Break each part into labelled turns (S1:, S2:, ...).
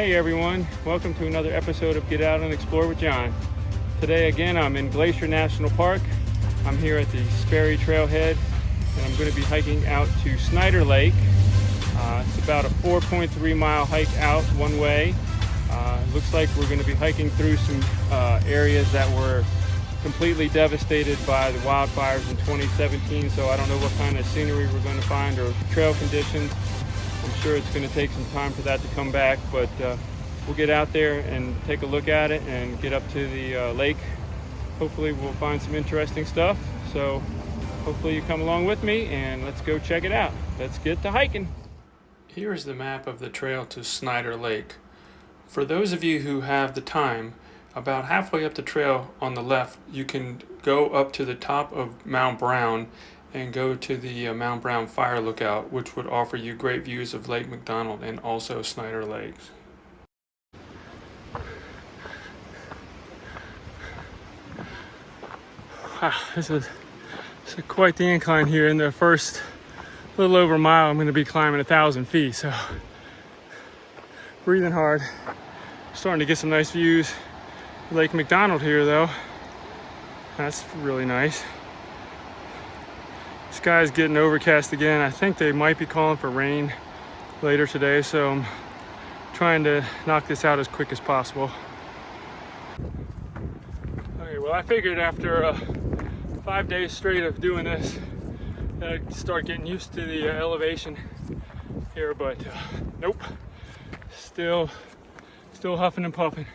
S1: Hey everyone, welcome to another episode of Get Out and Explore with John. Today again I'm in Glacier National Park. I'm here at the Sperry Trailhead and I'm going to be hiking out to Snyder Lake. It's about a 4.3 mile hike out one way. Looks like we're going to be hiking through some areas that were completely devastated by the wildfires in 2017, so I don't know what kind of scenery we're going to find or trail conditions. I'm sure it's going to take some time for that to come back, but we'll get out there and take a look at it and get up to the lake. Hopefully we'll find some interesting stuff, so hopefully you come along with me and let's go check it out. Let's get to hiking. Here is the map of the trail to Snyder Lake. For those of you who have the time, about halfway up the trail on the left, you can go up to the top of Mount Brown and go to the Mount Brown Fire Lookout, which would offer you great views of Lake McDonald and also Snyder Lakes. Wow, this is quite the incline here. In the first little over a mile, I'm going to be climbing 1,000 feet, so breathing hard. Starting to get some nice views. Lake McDonald here though, that's really nice. Sky's getting overcast again. I think they might be calling for rain later today, so I'm trying to knock this out as quick as possible. Okay, well I figured after 5 days straight of doing this that I'd start getting used to the elevation here, but nope, still huffing and puffing.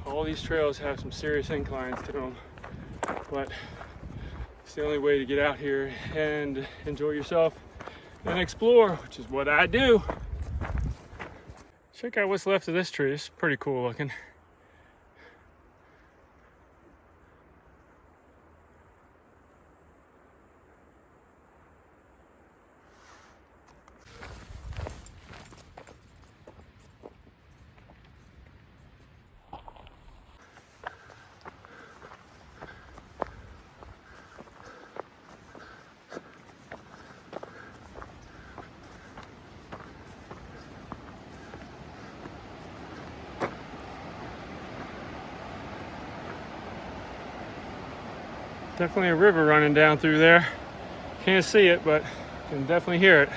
S1: All these trails have some serious inclines to them, but it's the only way to get out here and enjoy yourself and explore, which is what I do. Check out what's left of this tree. It's pretty cool looking. Definitely a river running down through there. Can't see it, but can definitely hear it.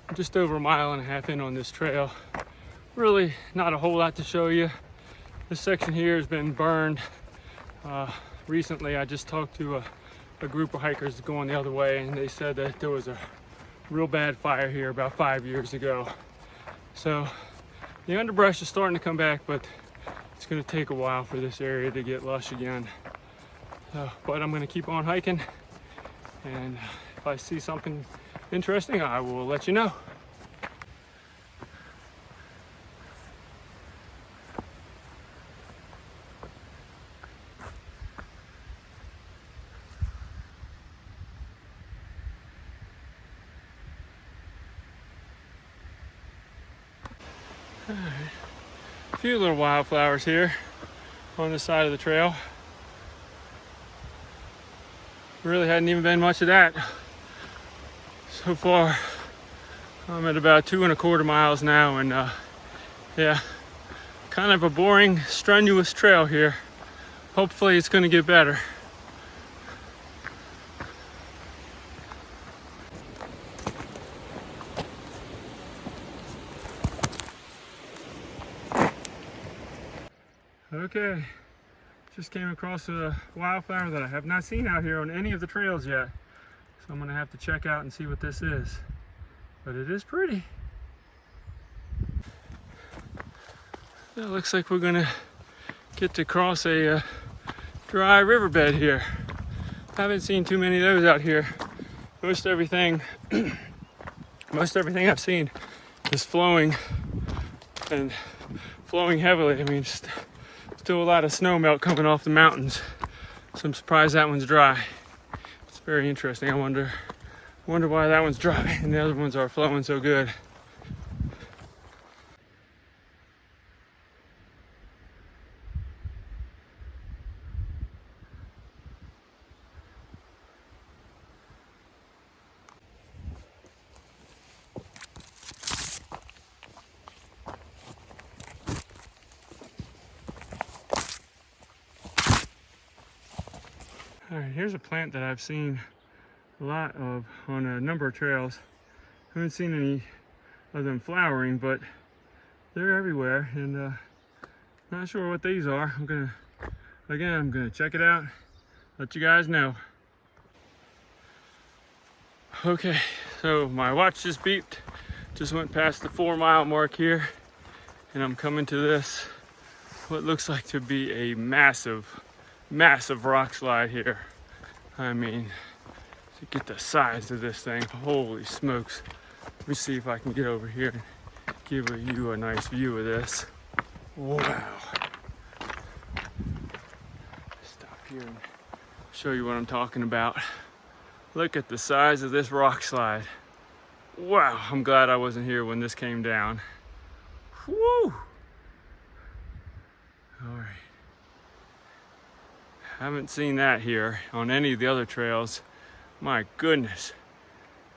S1: I'm just over 1.5 miles in on this trail. Really not a whole lot to show you. This section here has been burned. Recently I just talked to a group of hikers going the other way, and they said that there was a real bad fire here about 5 years ago. So the underbrush is starting to come back, but it's going to take a while for this area to get lush again. But I'm going to keep on hiking, and if I see something interesting, I will let you know. All right. A few little wildflowers here on the side of the trail. Really hadn't even been much of that so far. I'm at about 2.25 miles now, and yeah, kind of a boring, strenuous trail here. Hopefully it's going to get better. Okay, just came across a wildflower that I have not seen out here on any of the trails yet. So I'm gonna have to check out and see what this is. But it is pretty. It looks like we're gonna get to cross a dry riverbed here. Haven't seen too many of those out here. Most everything I've seen is flowing and flowing heavily. I mean, still a lot of snow melt coming off the mountains, so I'm surprised that one's dry. It's very interesting. I wonder why that one's dry and the other ones are flowing so good. All right, here's a plant that I've seen a lot of on a number of trails. Haven't seen any of them flowering, but they're everywhere, and not sure what these are. I'm gonna check it out, let you guys know. Okay, so my watch just beeped, just went past the 4-mile mark here, and I'm coming to this, what looks like to be a massive rock slide here. I mean, to get the size of this thing, holy smokes. Let me see if I can get over here and give you a nice view of this. Wow. Stop here and show you what I'm talking about. Look at the size of this rock slide. Wow, I'm glad I wasn't here when this came down. Woo! All right. Haven't seen that here on any of the other trails. My goodness,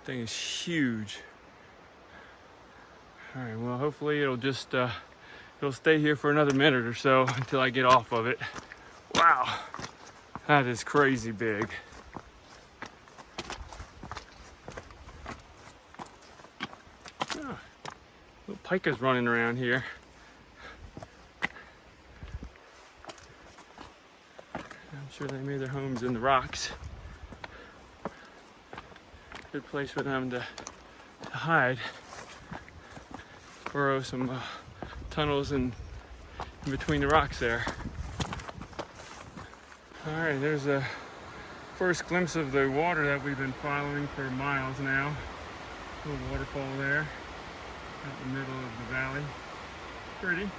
S1: thing is huge. All right, well, hopefully it'll just it'll stay here for another minute or so until I get off of it. Wow, that is crazy big. Oh, little pikas running around here. I'm sure they made their homes in the rocks. Good place for them to hide. Burrow some tunnels in between the rocks there. All right, there's a first glimpse of the water that we've been following for miles now. Little waterfall there, out in the middle of the valley. Pretty.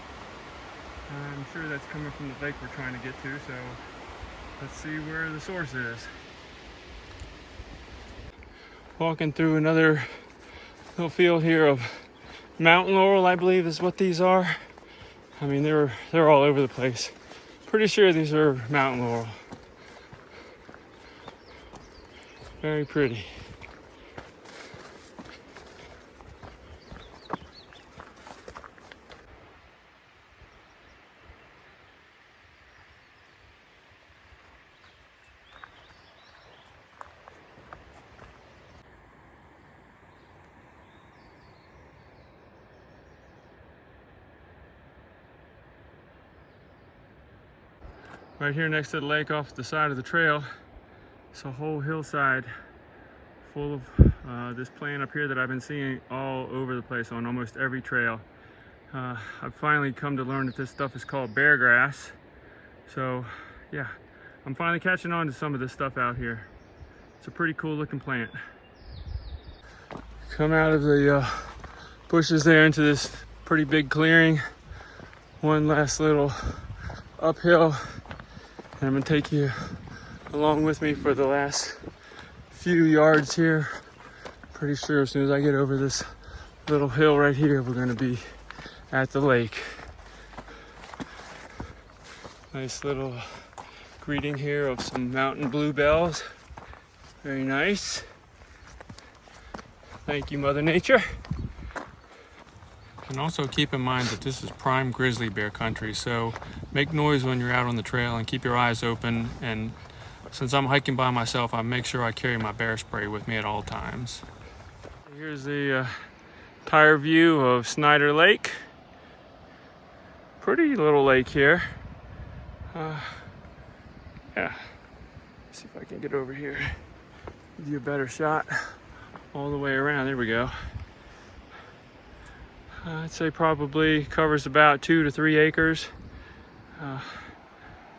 S1: I'm sure that's coming from the lake we're trying to get to, so let's see where the source is. Walking through another little field here of mountain laurel, I believe is what these are. I mean, they're all over the place. Pretty sure these are mountain laurel. Very pretty. Right here next to the lake off the side of the trail, it's a whole hillside full of this plant up here that I've been seeing all over the place on almost every trail. I've finally come to learn that this stuff is called bear grass. So yeah, I'm finally catching on to some of this stuff out here. It's a pretty cool looking plant. Come out of the bushes there into this pretty big clearing. One last little uphill. And I'm gonna take you along with me for the last few yards here. Pretty sure as soon as I get over this little hill right here, we're gonna be at the lake. Nice little greeting here of some mountain bluebells. Very nice. Thank you, Mother Nature. And also keep in mind that this is prime grizzly bear country, so make noise when you're out on the trail and keep your eyes open. And since I'm hiking by myself, I make sure I carry my bear spray with me at all times. Here's the entire view of Snyder Lake. Pretty little lake here. Yeah, let's see if I can get over here, give you a better shot all the way around. There we go. I'd say probably covers about 2 to 3 acres.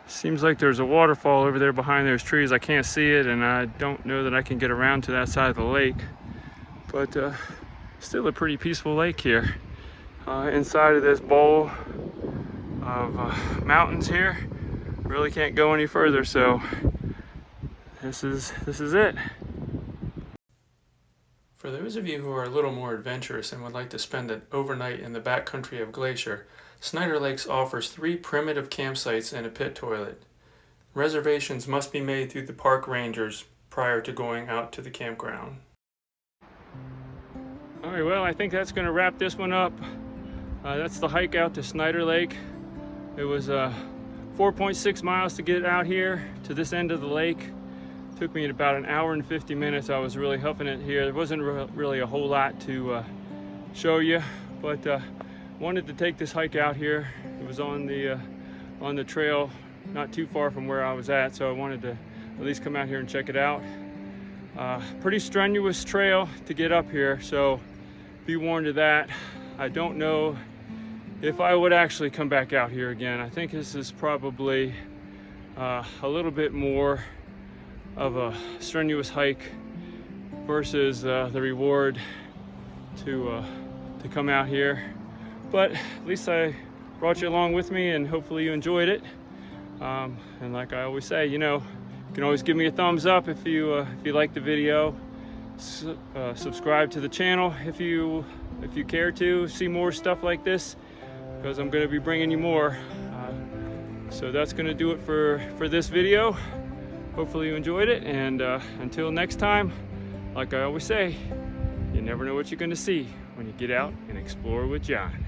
S1: Seems like there's a waterfall over there behind those trees. I can't see it, and I don't know that I can get around to that side of the lake. But still a pretty peaceful lake here. Inside of this bowl of mountains here. Really can't go any further, so this is it. For those of you who are a little more adventurous and would like to spend an overnight in the backcountry of Glacier, Snyder Lakes offers 3 primitive campsites and a pit toilet. Reservations must be made through the park rangers prior to going out to the campground. Alright, well, I think that's going to wrap this one up. That's the hike out to Snyder Lake. It was 4.6 miles to get out here to this end of the lake. Took me about an hour and 50 minutes. I was really huffing it here. There wasn't really a whole lot to show you, but wanted to take this hike out here. It was on the trail not too far from where I was at, so I wanted to at least come out here and check it out. Pretty strenuous trail to get up here, so be warned of that. I don't know if I would actually come back out here again. I think this is probably a little bit more of a strenuous hike versus the reward to come out here. But at least I brought you along with me, and hopefully you enjoyed it. And like I always say, you know, you can always give me a thumbs up if you like the video. Subscribe to the channel if you care to see more stuff like this, because I'm going to be bringing you more. So that's going to do it for this video. Hopefully you enjoyed it, and until next time, like I always say, you never know what you're going to see when you get out and explore with John.